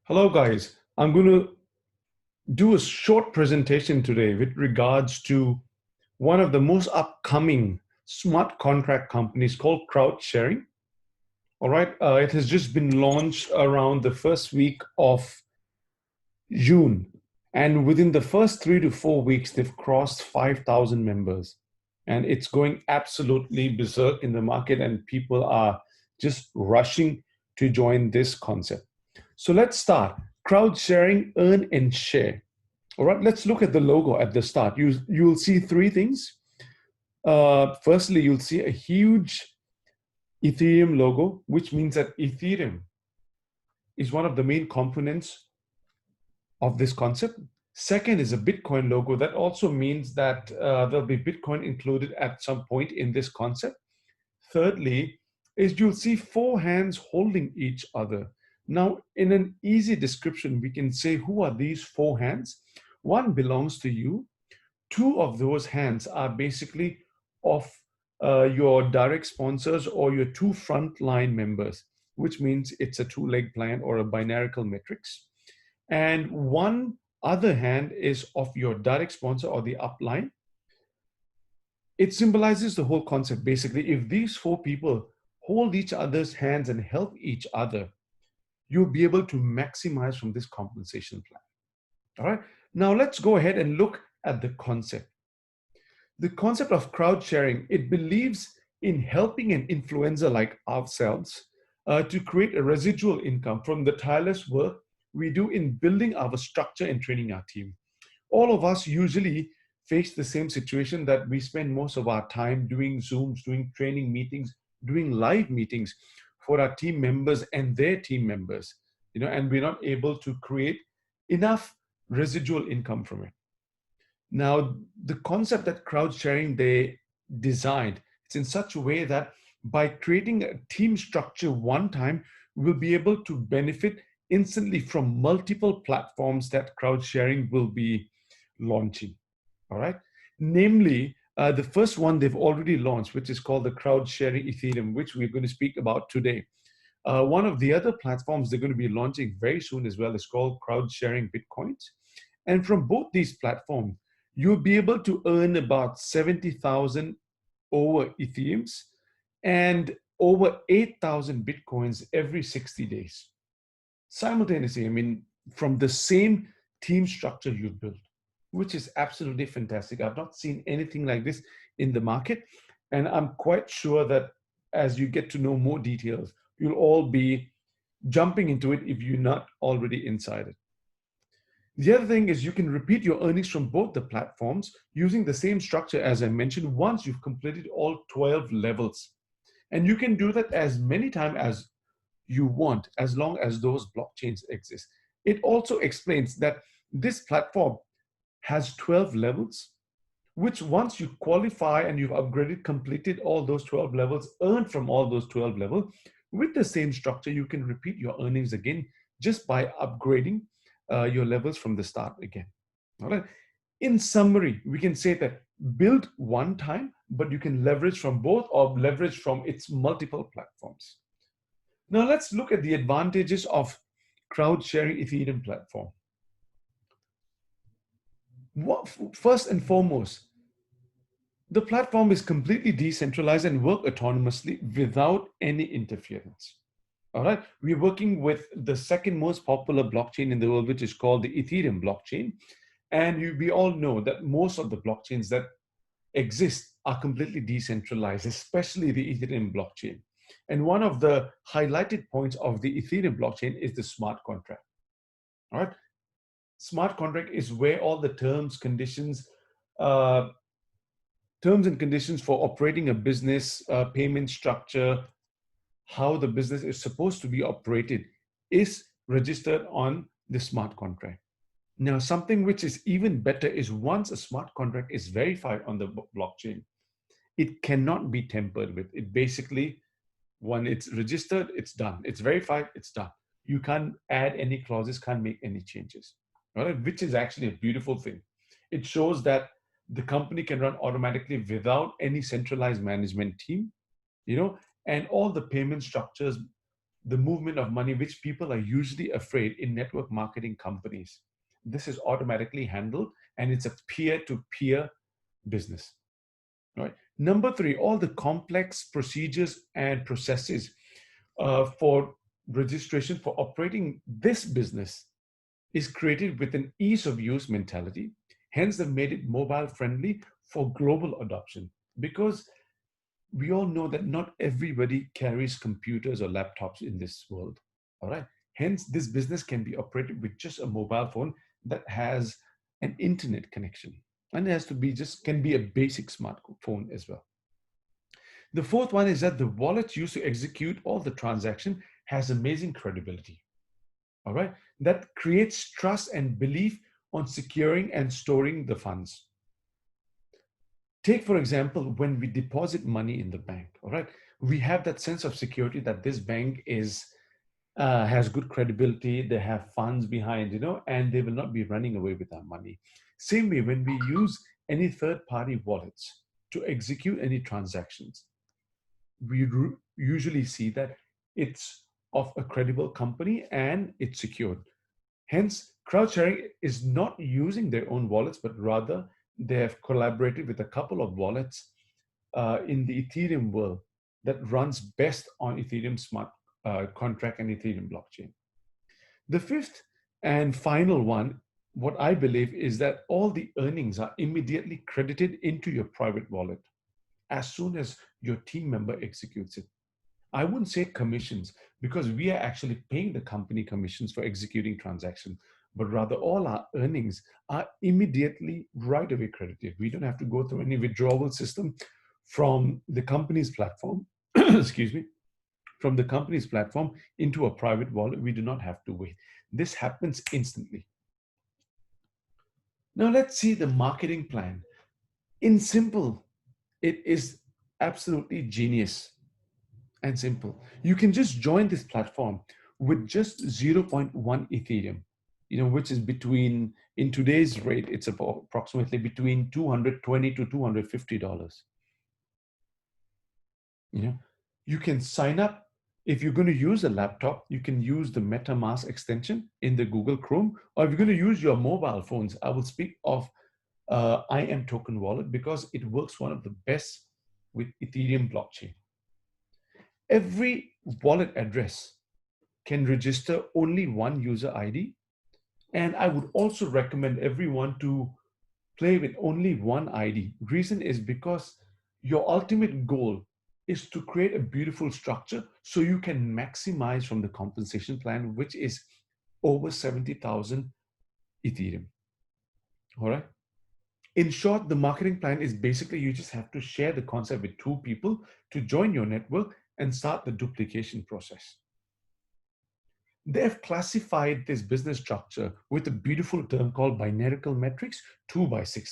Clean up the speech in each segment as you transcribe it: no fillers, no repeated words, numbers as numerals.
Hello, guys. I'm going to do a short presentation today with regards to one of the most upcoming smart contract companies called crowd sharing. All right. It has just been launched around the first week of June. And within the first 3 to 4 weeks, they've crossed 5,000 members. And it's going absolutely berserk in the market, and people are just rushing to join this concept. So let's start. Crowd sharing, earn and share. All right, let's look at the logo at the start. You'll see three things. Firstly, you'll see a huge Ethereum logo, which means that Ethereum is one of the main components of this concept. Second is a Bitcoin logo. That also means that there'll be Bitcoin included at some point in this concept. Thirdly, is you'll see four hands holding each other. Now, in an easy description, we can say, who are these four hands? One belongs to you. Two of those hands are basically of your direct sponsors or your two frontline members, which means it's a two-leg plan or a binarical matrix. And one other hand is of your direct sponsor or the upline. It symbolizes the whole concept. Basically, if these four people hold each other's hands and help each other, you'll be able to maximize from this compensation plan. All right. Now let's go ahead and look at the concept. The concept of crowd sharing, it believes in helping an influencer like ourselves to create a residual income from the tireless work we do in building our structure and training our team. All of us usually face the same situation, that we spend most of our time doing Zooms, doing training meetings, doing live meetings for our team members and their team members, and we're not able to create enough residual income from it. Now, the concept that crowd sharing they designed, it's in such a way that by creating a team structure one time, we'll be able to benefit instantly from multiple platforms that crowd sharing will be launching. All right. Namely, the first one they've already launched, which is called the crowd sharing Ethereum, which we're going to speak about today. One of the other platforms they're going to be launching very soon as well is called crowd sharing Bitcoins. And from both these platforms, you'll be able to earn about 70,000 over Ethereums and over 8,000 Bitcoins every 60 days. Simultaneously, I mean, from the same team structure you've built, which is absolutely fantastic. I've not seen anything like this in the market. And I'm quite sure that as you get to know more details, you'll all be jumping into it if you're not already inside it. The other thing is you can repeat your earnings from both the platforms using the same structure as I mentioned once you've completed all 12 levels. And you can do that as many times as you want, as long as those blockchains exist. It also explains that this platform has 12 levels, which once you qualify and you've upgraded, completed all those 12 levels, earned from all those 12 levels, with the same structure, you can repeat your earnings again just by upgrading your levels from the start again. All right. In summary, we can say that build one time, but you can leverage from both or leverage from its multiple platforms. Now let's look at the advantages of crowd sharing Ethereum platform. First and foremost, the platform is completely decentralized and work autonomously without any interference. All right, we're working with the second most popular blockchain in the world, which is called the Ethereum blockchain. And we all know that most of the blockchains that exist are completely decentralized, especially the Ethereum blockchain. And one of the highlighted points of the Ethereum blockchain is the smart contract. All right, smart contract is where all the terms and conditions for operating a business, payment structure, how the business is supposed to be operated is registered on the smart contract. Now, something which is even better is once a smart contract is verified on the blockchain, it cannot be tampered with. It basically, when it's registered, it's done. It's verified, it's done. You can't add any clauses, can't make any changes, right? Which is actually a beautiful thing. It shows that the company can run automatically without any centralized management team, and all the payment structures the movement of money, which people are usually afraid in network marketing companies. This is automatically handled, and it's a peer-to-peer business. Right. Number three, all the complex procedures and processes for registration for operating this business is created with an ease of use mentality. Hence, they've made it mobile friendly for global adoption, because we all know that not everybody carries computers or laptops in this world. All right. Hence, this business can be operated with just a mobile phone that has an internet connection. And it has to be just, can be a basic smartphone as well. The fourth one is that the wallet used to execute all the transaction has amazing credibility. All right. That creates trust and belief on securing and storing the funds. Take, for example, when we deposit money in the bank, all right, we have that sense of security that this bank has good credibility, they have funds behind, and they will not be running away with our money. Same way, when we use any third-party wallets to execute any transactions, we usually see that it's of a credible company and it's secured. Hence, crowd-sharing is not using their own wallets, but rather they have collaborated with a couple of wallets in the Ethereum world that runs best on Ethereum smart contract and Ethereum blockchain. The fifth and final one, what I believe, is that all the earnings are immediately credited into your private wallet as soon as your team member executes it. I wouldn't say commissions, because we are actually paying the company commissions for executing transactions, but rather all our earnings are immediately right away credited. We don't have to go through any withdrawal system from the company's platform, excuse me, from the company's platform into a private wallet. We do not have to wait. This happens instantly. Now let's see the marketing plan. In simple, it is absolutely genius and simple. You can just join this platform with just zero point 0.1 Ethereum, which is between, in today's rate, it's about approximately between $220 to $250. You can sign up. If you're going to use a laptop, you can use the MetaMask extension in the Google Chrome, or if you're going to use your mobile phones, I will speak of IM Token Wallet, because it works one of the best with Ethereum blockchain. Every wallet address can register only one user ID. And I would also recommend everyone to play with only one ID. Reason is because your ultimate goal is to create a beautiful structure so you can maximize from the compensation plan, which is over 70,000 Ethereum. All right. In short, the marketing plan is basically you just have to share the concept with two people to join your network and start the duplication process. They have classified this business structure with a beautiful term called binarical metrics 2x6.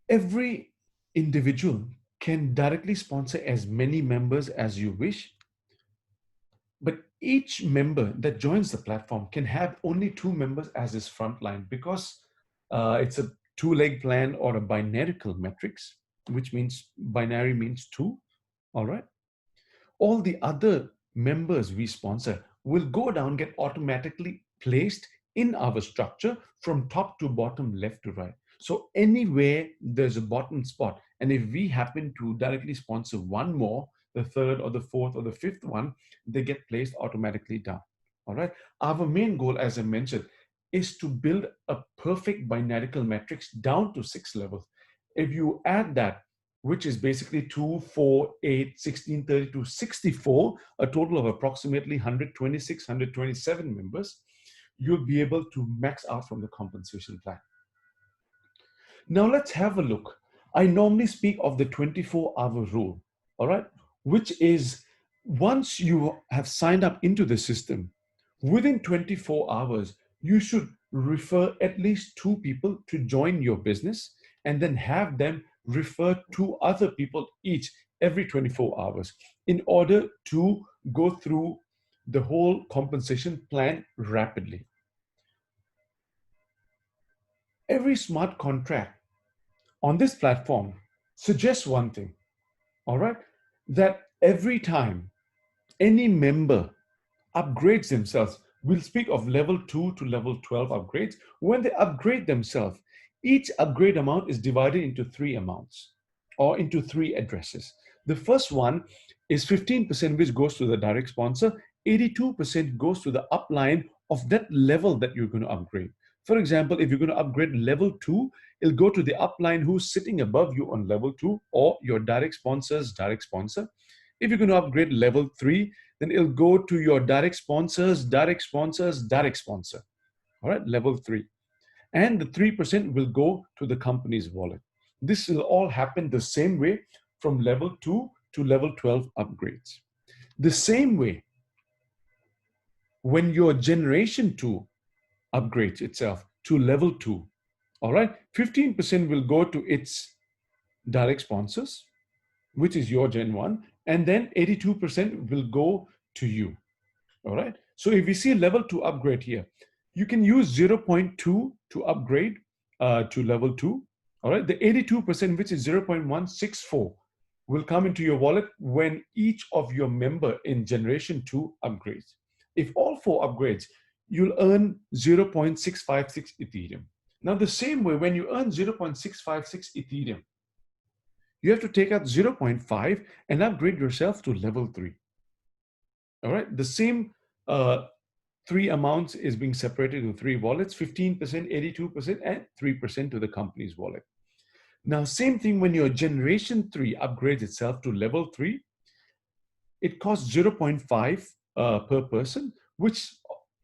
Every individual can directly sponsor as many members as you wish, but each member that joins the platform can have only two members as his frontline, because it's a two-leg plan or a binarical metrics, which means binary means two. All right. All the other members we sponsor will go down, get automatically placed in our structure from top to bottom, left to right. So anywhere there's a bottom spot, and if we happen to directly sponsor one more, the third or the fourth or the fifth one, they get placed automatically down. All right. Our main goal, as I mentioned, is to build a perfect binarical matrix down to 6 levels. If you add that, which is basically 2, 4, 8, 16, 32, 64, a total of approximately 126, 127 members, you'll be able to max out from the compensation plan. Now let's have a look. I normally speak of the 24-hour rule, all right, which is once you have signed up into the system, within 24 hours, you should refer at least 2 people to join your business, and then have them refer 2 other people each every 24 hours in order to go through the whole compensation plan rapidly. Every smart contract on this platform suggests one thing, all right? that every time any member upgrades themselves, we'll speak of level 2 to level 12 upgrades. When they upgrade themselves, each upgrade amount is divided into three amounts or into three addresses. The first one is 15%, which goes to the direct sponsor. 82% goes to the upline of that level that you're going to upgrade. For example, if you're going to upgrade level 2, it'll go to the upline who's sitting above you on level 2 or your direct sponsor's direct sponsor. If you're going to upgrade level 3, then it'll go to your direct sponsors, direct sponsors, direct sponsor. All right, level 3. And the 3% will go to the company's wallet. This will all happen the same way from level 2 to level 12 upgrades. The same way, when your generation 2 upgrades itself to level 2, all right, 15% will go to its direct sponsors, which is your Gen 1, and then 82% will go to you. All right. So if we see level 2 upgrade here, you can use 0.2 to upgrade to level 2. All right. The 82%, which is 0.164, will come into your wallet when each of your member in generation 2 upgrades. If all four upgrades, you'll earn 0.656 Ethereum. Now, the same way, when you earn 0.656 Ethereum, you have to take out 0.5 and upgrade yourself to level 3. All right. The same three amounts is being separated into three wallets: 15%, 82%, and 3% to the company's wallet. Now, same thing when your generation 3 upgrades itself to level 3, it costs 0.5 per person, which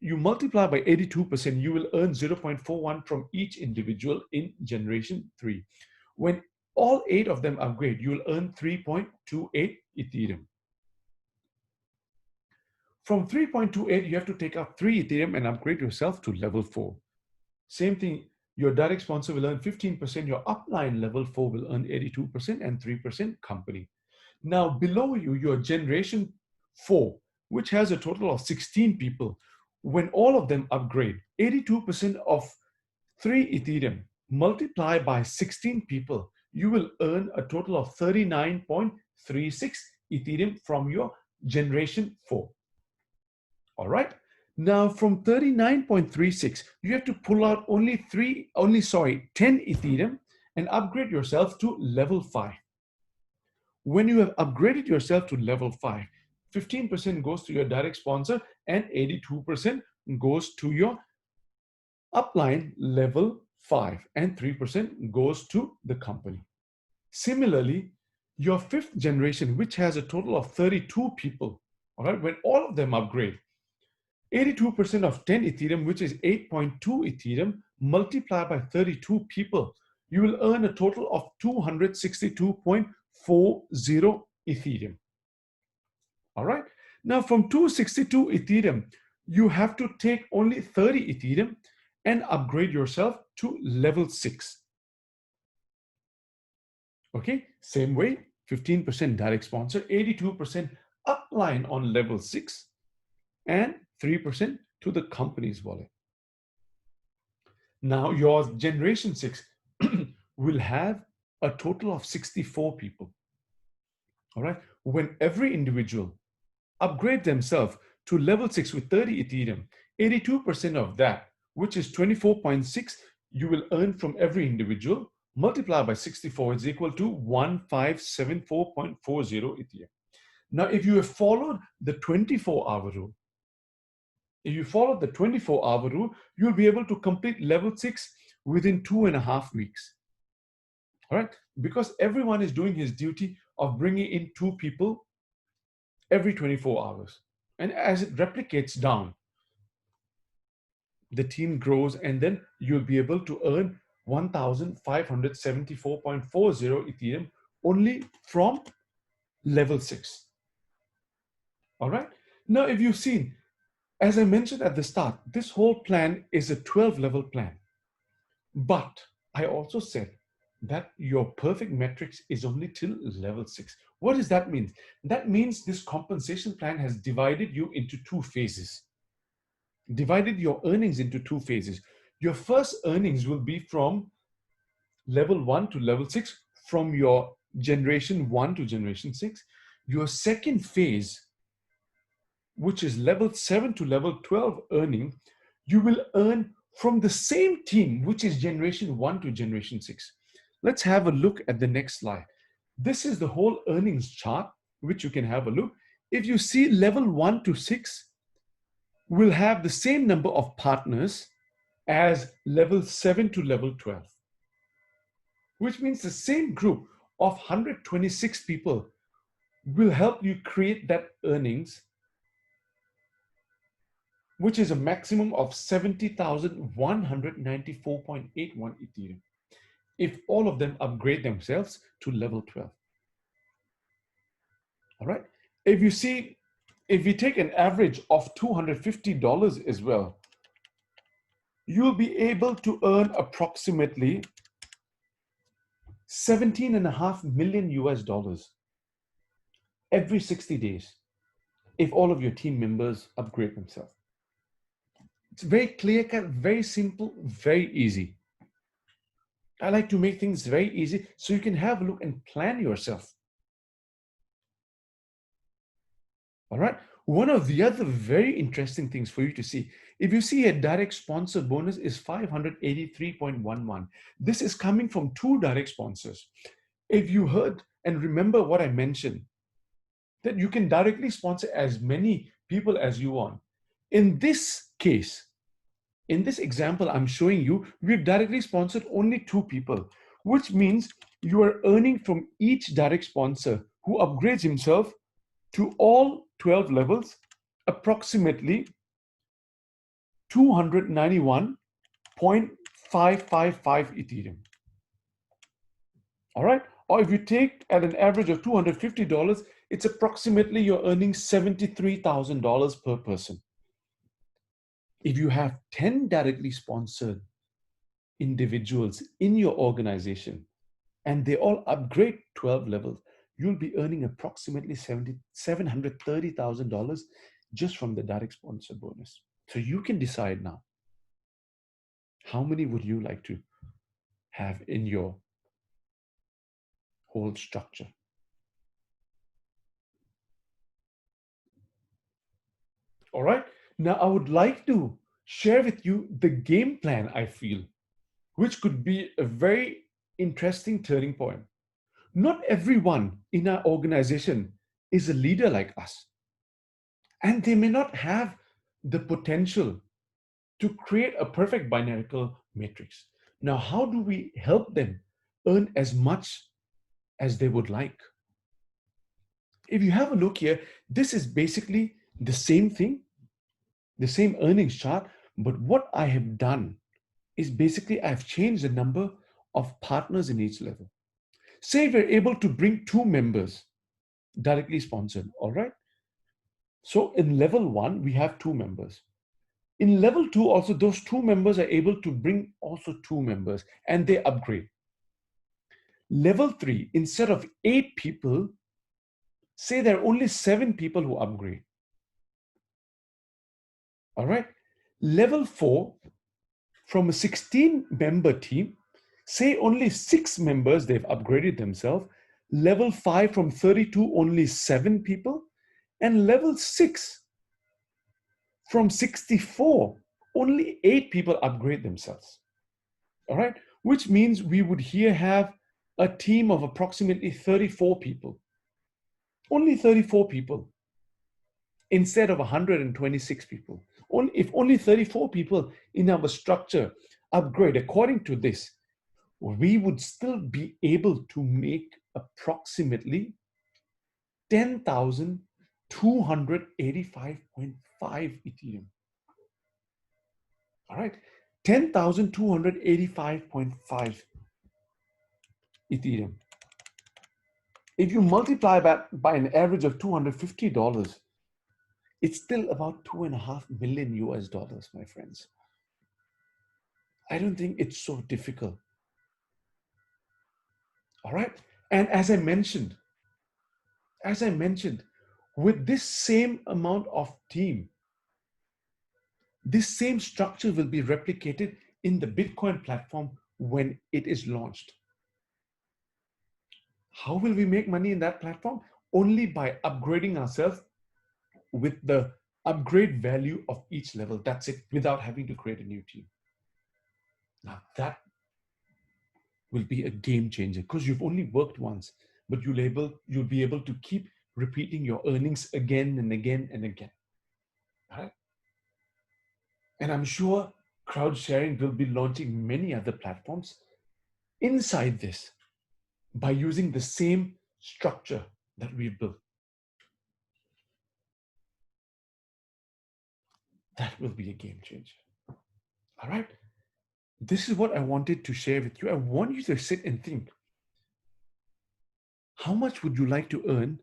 you multiply by 82%, you will earn 0.41 from each individual in generation 3. When all 8 of them upgrade, you will earn 3.28 Ethereum. From 3.28, you have to take out 3 Ethereum and upgrade yourself to level 4. Same thing, your direct sponsor will earn 15%, your upline level 4 will earn 82%, and 3% company. Now, below you, your generation 4, which has a total of 16 people, when all of them upgrade, 82% of 3 Ethereum multiply by 16 people, you will earn a total of 39.36 Ethereum from your generation 4. All right. Now from 39.36, you have to pull out only 10 Ethereum and upgrade yourself to level 5. When you have upgraded yourself to level 5, 15% goes to your direct sponsor and 82% goes to your upline level 5 and 3% goes to the company. Similarly, your 5th generation, which has a total of 32 people, all right, when all of them upgrade, 82% of 10 Ethereum, which is 8.2 Ethereum, multiplied by 32 people, you will earn a total of 262.40 Ethereum. All right. Now from 262 Ethereum, you have to take only 30 Ethereum and upgrade yourself to level 6. Okay. Same way, 15% direct sponsor, 82% upline on level 6, and 3% to the company's wallet. Now your generation 6 will have a total of 64 people. All right. When every individual upgrade themselves to level 6 with 30 Ethereum, 82% of that, which is 24.6, you will earn from every individual, multiply by 64 is equal to 1574.40 Ethereum. Now, if you have followed the 24-hour rule, you'll be able to complete level 6 within 2.5 weeks. All right? Because everyone is doing his duty of bringing in 2 people every 24 hours. And as it replicates down, the team grows, and then you'll be able to earn 1574.40 Ethereum only from level 6. All right? Now, if you've seen, as I mentioned at the start, this whole plan is a 12-level plan. But I also said that your perfect metrics is only till level 6. What does that mean? That means this compensation plan has divided you into 2 phases. Divided your earnings into 2 phases. Your first earnings will be from level 1 to level 6, from your generation 1 to generation 6. Your second phase, which is level 7 to level 12 earning, you will earn from the same team, which is generation 1 to generation 6. Let's have a look at the next slide. This is the whole earnings chart, which you can have a look. If you see level 1 to 6 will have the same number of partners as level 7 to level 12, which means the same group of 126 people will help you create that earnings, which is a maximum of 70,194.81 Ethereum, if all of them upgrade themselves to level 12. All right. If you see, if you take an average of $250 as well, you'll be able to earn approximately 17.5 million US dollars every 60 days if all of your team members upgrade themselves. It's very clear cut, very simple, very easy. I like to make things very easy so you can have a look and plan yourself. All right. One of the other very interesting things for you to see, if you see a direct sponsor bonus is 583.11. This is coming from 2 direct sponsors. If you heard and remember what I mentioned, that you can directly sponsor as many people as you want. In this case, in this example I'm showing you, we've directly sponsored only 2 people, which means you are earning from each direct sponsor who upgrades himself to all 12 levels approximately 291.555 Ethereum. All right. Or if you take at an average of $250, it's approximately you're earning $73,000 per person. If you have 10 directly sponsored individuals in your organization and they all upgrade 12 levels, you'll be earning approximately $730,000 just from the direct sponsor bonus. So you can decide now, how many would you like to have in your whole structure? All right. Now I would like to share with you the game plan I feel, which could be a very interesting turning point. Not everyone in our organization is a leader like us, and they may not have the potential to create a perfect binarical matrix. Now, how do we help them earn as much as they would like? If you have a look here, this is basically the same thing, the same earnings chart, but what I have done is basically I've changed the number of partners in each level. Say we're able to bring 2 members directly sponsored, all right? So in level 1, we have 2 members. In level 2, also those 2 members are able to bring also 2 members and they upgrade. Level 3, instead of 8 people, say there are only 7 people who upgrade. All right. Level 4, from a 16-member team, say only 6 members, they've upgraded themselves. Level 5, from 32, only 7 people. And level 6, from 64, only 8 people upgrade themselves. All right. Which means we would here have a team of approximately 34 people. Only 34 people instead of 126 people. If only 34 people in our structure upgrade according to this, we would still be able to make approximately 10,285.5 Ethereum. All right, 10,285.5 Ethereum. If you multiply that by an average of $250, it's still about 2.5 million US dollars, my friends. I don't think it's so difficult. All right. And as I mentioned, with this same amount of team, this same structure will be replicated in the Bitcoin platform when it is launched. How will we make money in that platform? only by upgrading ourselves with the upgrade value of each level. That's it, without having to create a new team. Now that will be a game changer because you've only worked once, but you'll be able to keep repeating your earnings again and again and again. Right? And I'm sure crowd sharing will be launching many other platforms inside this by using the same structure that we've built. That will be a game changer. All right. This is what I wanted to share with you. I want you to sit and think, how much would you like to earn?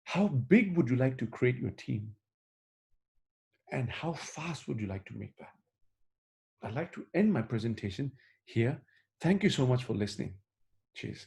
How big would you like to create your team? And how fast would you like to make that? I'd like to end my presentation here. Thank you so much for listening. Cheers.